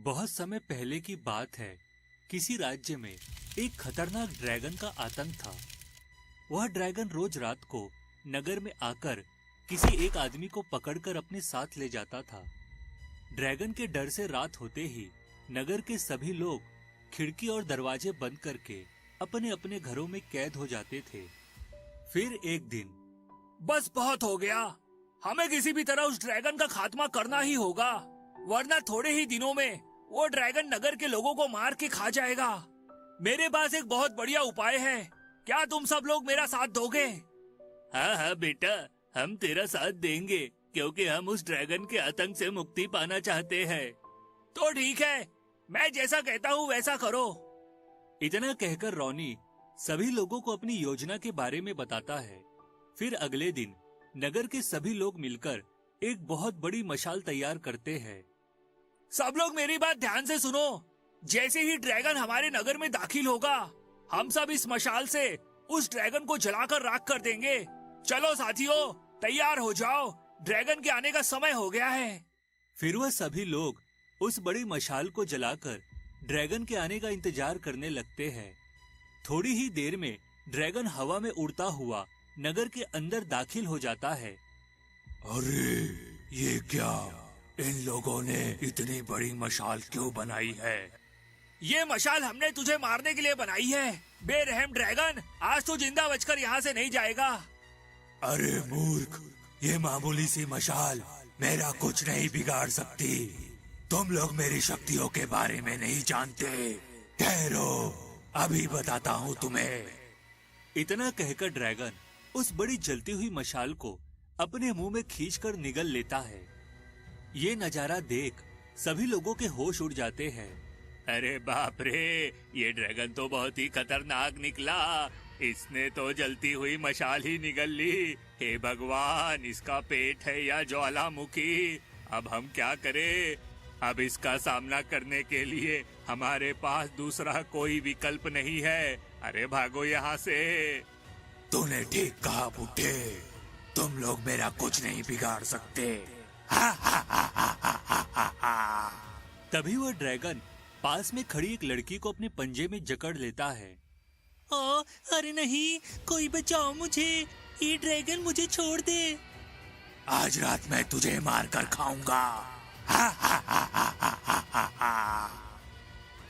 बहुत समय पहले की बात है। किसी राज्य में एक खतरनाक ड्रैगन का आतंक था। वह ड्रैगन रोज रात को नगर में आकर किसी एक आदमी को पकड़कर अपने साथ ले जाता था। ड्रैगन के डर से रात होते ही नगर के सभी लोग खिड़की और दरवाजे बंद करके अपने अपने घरों में कैद हो जाते थे। फिर एक दिन, बस बहुत हो गया, हमें किसी भी तरह उस ड्रैगन का खात्मा करना ही होगा, वरना थोड़े ही दिनों में वो ड्रैगन नगर के लोगों को मार के खा जाएगा। मेरे पास एक बहुत बढ़िया उपाय है, क्या तुम सब लोग मेरा साथ दोगे? हाँ हाँ बेटा, हम तेरा साथ देंगे क्योंकि हम उस ड्रैगन के आतंक से मुक्ति पाना चाहते हैं। तो ठीक है, मैं जैसा कहता हूँ वैसा करो। इतना कहकर रॉनी सभी लोगों को अपनी योजना के बारे में बताता है। फिर अगले दिन नगर के सभी लोग मिलकर एक बहुत बड़ी मशाल तैयार करते हैं। सब लोग मेरी बात ध्यान से सुनो। जैसे ही ड्रैगन हमारे नगर में दाखिल होगा, हम सब इस मशाल से उस ड्रैगन को जलाकर राख कर देंगे। चलो साथियों, तैयार हो जाओ, ड्रैगन के आने का समय हो गया है। फिर वह सभी लोग उस बड़ी मशाल को जलाकर ड्रैगन के आने का इंतजार करने लगते हैं। थोड़ी ही देर में ड्रैगन हवा में उड़ता हुआ नगर के अंदर दाखिल हो जाता है। अरे ये क्या, इन लोगों ने इतनी बड़ी मशाल क्यों बनाई है? ये मशाल हमने तुझे मारने के लिए बनाई है, बेरहम ड्रैगन, आज तू जिंदा बचकर यहाँ से नहीं जाएगा। अरे मूर्ख, ये मामूली सी मशाल मेरा कुछ नहीं बिगाड़ सकती। तुम लोग मेरी शक्तियों के बारे में नहीं जानते। ठहरो, अभी बताता हूँ तुम्हें। इतना कहकर ड्रैगन उस बड़ी जलती हुई मशाल को अपने मुंह में खींचकर निगल लेता है। ये नजारा देख सभी लोगों के होश उड़ जाते हैं। अरे बाप रे, ये ड्रैगन तो बहुत ही खतरनाक निकला। इसने तो जलती हुई मशाल ही निगल ली। हे भगवान, इसका पेट है या ज्वालामुखी? अब हम क्या करें? अब इसका सामना करने के लिए हमारे पास दूसरा कोई विकल्प नहीं है। अरे भागो यहाँ से। तूने ठीक कहा बुड्ढे, तुम लोग मेरा कुछ नहीं बिगाड़ सकते। तभी वह ड्रैगन पास में खड़ी एक लड़की को अपने पंजे में जकड़ लेता है। अरे नहीं, कोई बचाओ मुझे, ये ड्रैगन मुझे छोड़ दे। आज रात मैं तुझे मार कर खाऊंगा।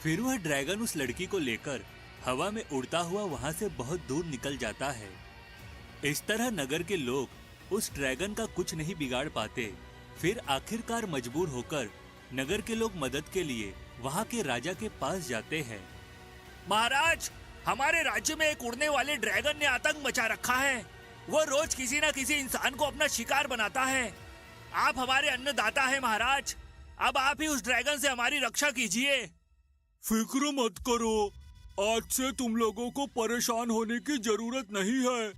फिर वह ड्रैगन उस लड़की को लेकर हवा में उड़ता हुआ वहां से बहुत दूर निकल जाता है। इस तरह नगर के लोग उस ड्रैगन का कुछ नहीं बिगाड़ पाते। फिर आखिरकार मजबूर होकर नगर के लोग मदद के लिए वहां के राजा के पास जाते हैं। महाराज, हमारे राज्य में एक उड़ने वाले ड्रैगन ने आतंक मचा रखा है। वो रोज किसी न किसी इंसान को अपना शिकार बनाता है। आप हमारे अन्नदाता हैं महाराज, अब आप ही उस ड्रैगन से हमारी रक्षा कीजिए। फिक्र मत करो, आज से तुम लोगों को परेशान होने की जरूरत नहीं है।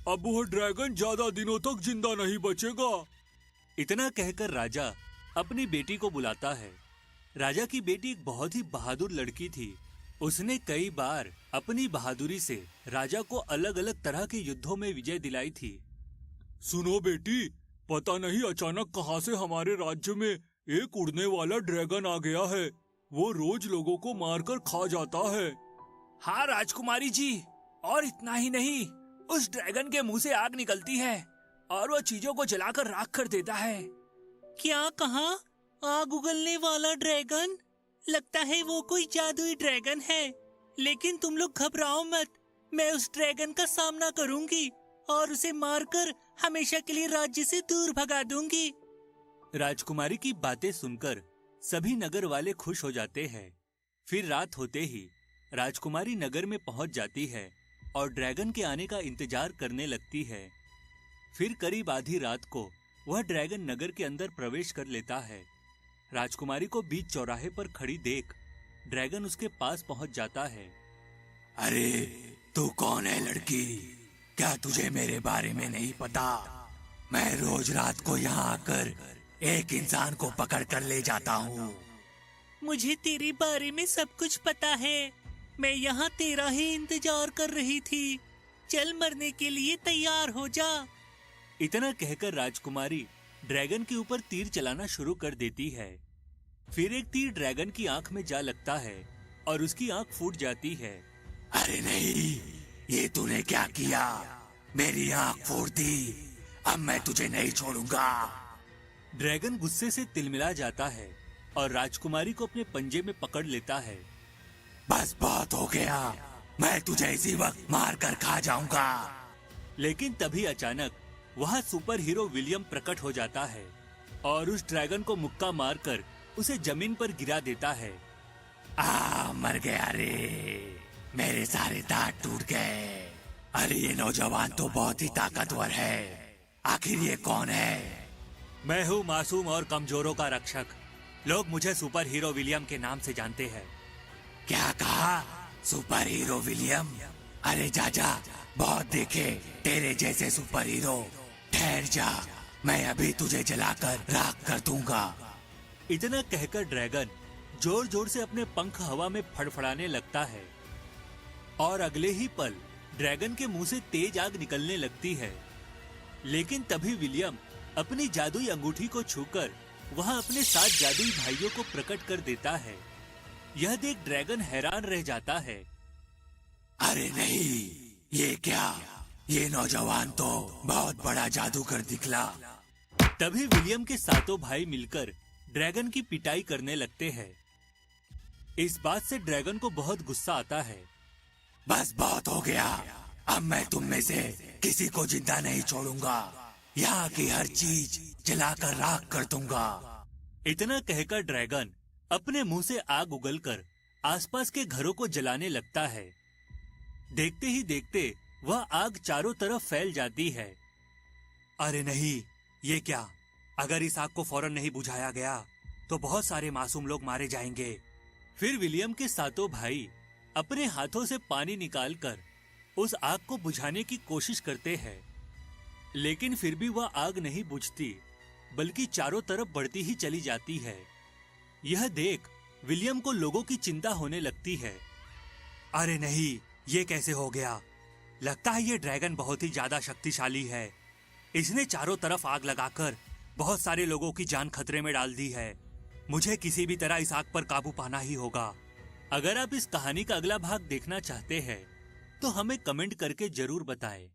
अब वह ड्रैगन ज्यादा दिनों तक जिंदा नहीं बचेगा। इतना कहकर राजा अपनी बेटी को बुलाता है। राजा की बेटी एक बहुत ही बहादुर लड़की थी। उसने कई बार अपनी बहादुरी से राजा को अलग अलग तरह के युद्धों में विजय दिलाई थी। सुनो बेटी, पता नहीं अचानक कहां से हमारे राज्य में एक उड़ने वाला ड्रैगन आ गया है। वो रोज लोगों को मारकर खा जाता है। हाँ राजकुमारी जी, और इतना ही नहीं, उस ड्रैगन के मुंह से आग निकलती है और वो चीजों को जलाकर राख कर देता है। क्या कहा? आग उगलने वाला ड्रैगन? लगता है वो कोई जादुई ड्रैगन है। लेकिन तुम लोग घबराओ मत, मैं उस ड्रैगन का सामना करूंगी और उसे मारकर हमेशा के लिए राज्य से दूर भगा दूंगी। राजकुमारी की बातें सुनकर सभी नगर वाले खुश हो जाते हैं। फिर रात होते ही राजकुमारी नगर में पहुंच जाती है और ड्रैगन के आने का इंतजार करने लगती है। फिर करीब आधी रात को वह ड्रैगन नगर के अंदर प्रवेश कर लेता है। राजकुमारी को बीच चौराहे पर खड़ी देख ड्रैगन उसके पास पहुंच जाता है। अरे तू कौन है लड़की? क्या तुझे मेरे बारे में नहीं पता? मैं रोज रात को यहाँ आकर एक इंसान को पकड़ कर ले जाता हूँ। मुझे तेरे बारे में सब कुछ पता है। मैं यहाँ तेरा ही इंतजार कर रही थी। चल, मरने के लिए तैयार हो जा। इतना कहकर राजकुमारी ड्रैगन के ऊपर तीर चलाना शुरू कर देती है। फिर एक तीर ड्रैगन की आंख में जा लगता है और उसकी आंख फूट जाती है। अरे नहीं, ये तूने क्या किया? मेरी आंख फोड़ दी। अब मैं तुझे नहीं छोड़ूंगा। ड्रैगन गुस्से से तिलमिला जाता है और राजकुमारी को अपने पंजे में पकड़ लेता है। बस बहुत हो गया, मैं तुझे इसी वक्त मार कर खा जाऊंगा। लेकिन तभी अचानक वहाँ सुपर हीरो विलियम प्रकट हो जाता है और उस ड्रैगन को मुक्का मारकर उसे जमीन पर गिरा देता है। मर गया रे, मेरे सारे दांत टूट गए। अरे ये नौजवान तो बहुत ही ताकतवर है। आखिर ये कौन है? मैं हूँ मासूम और कमजोरों का रक्षक। लोग मुझे सुपर हीरो विलियम के नाम से जानते हैं। क्या कहा? Super hero William? अरे जा, बहुत देखे तेरे जैसे सुपर हीरो। ठहर जा, मैं अभी तुझे जलाकर राख कर दूंगा। इतना कहकर ड्रैगन जोर जोर से अपने पंख हवा में फड़फड़ाने लगता है और अगले ही पल ड्रैगन के मुंह से तेज आग निकलने लगती है। लेकिन तभी विलियम अपनी जादुई अंगूठी को छूकर वहां अपने 7 जादुई भाइयों को प्रकट कर देता है। यह देख ड्रैगन हैरान रह जाता है। अरे नहीं, ये क्या? ये नौजवान तो बहुत बड़ा जादूगर दिखला। तभी विलियम के 7 भाई मिलकर ड्रैगन की पिटाई करने लगते हैं। इस बात से ड्रैगन को बहुत गुस्सा आता है। बस बहुत हो गया, अब मैं तुम में से किसी को जिंदा नहीं छोड़ूंगा। यहाँ की हर चीज जलाकर राख कर दूंगा। इतना कहकर ड्रैगन अपने मुंह से आग उगलकर आसपास के घरों को जलाने लगता है। देखते ही देखते वह आग चारों तरफ फैल जाती है। अरे नहीं, ये क्या? अगर इस आग को फौरन नहीं बुझाया गया तो बहुत सारे मासूम लोग मारे जाएंगे। फिर विलियम के 7 भाई अपने हाथों से पानी निकालकर उस आग को बुझाने की कोशिश करते हैं, लेकिन फिर भी वह आग नहीं बुझती, बल्कि चारों तरफ बढ़ती ही चली जाती है। यह देख विलियम को लोगों की चिंता होने लगती है। अरे नहीं, ये कैसे हो गया? लगता है ये ड्रैगन बहुत ही ज्यादा शक्तिशाली है। इसने चारों तरफ आग लगाकर बहुत सारे लोगों की जान खतरे में डाल दी है। मुझे किसी भी तरह इस आग पर काबू पाना ही होगा। अगर आप इस कहानी का अगला भाग देखना चाहते हैं तो हमें कमेंट करके जरूर बताएं।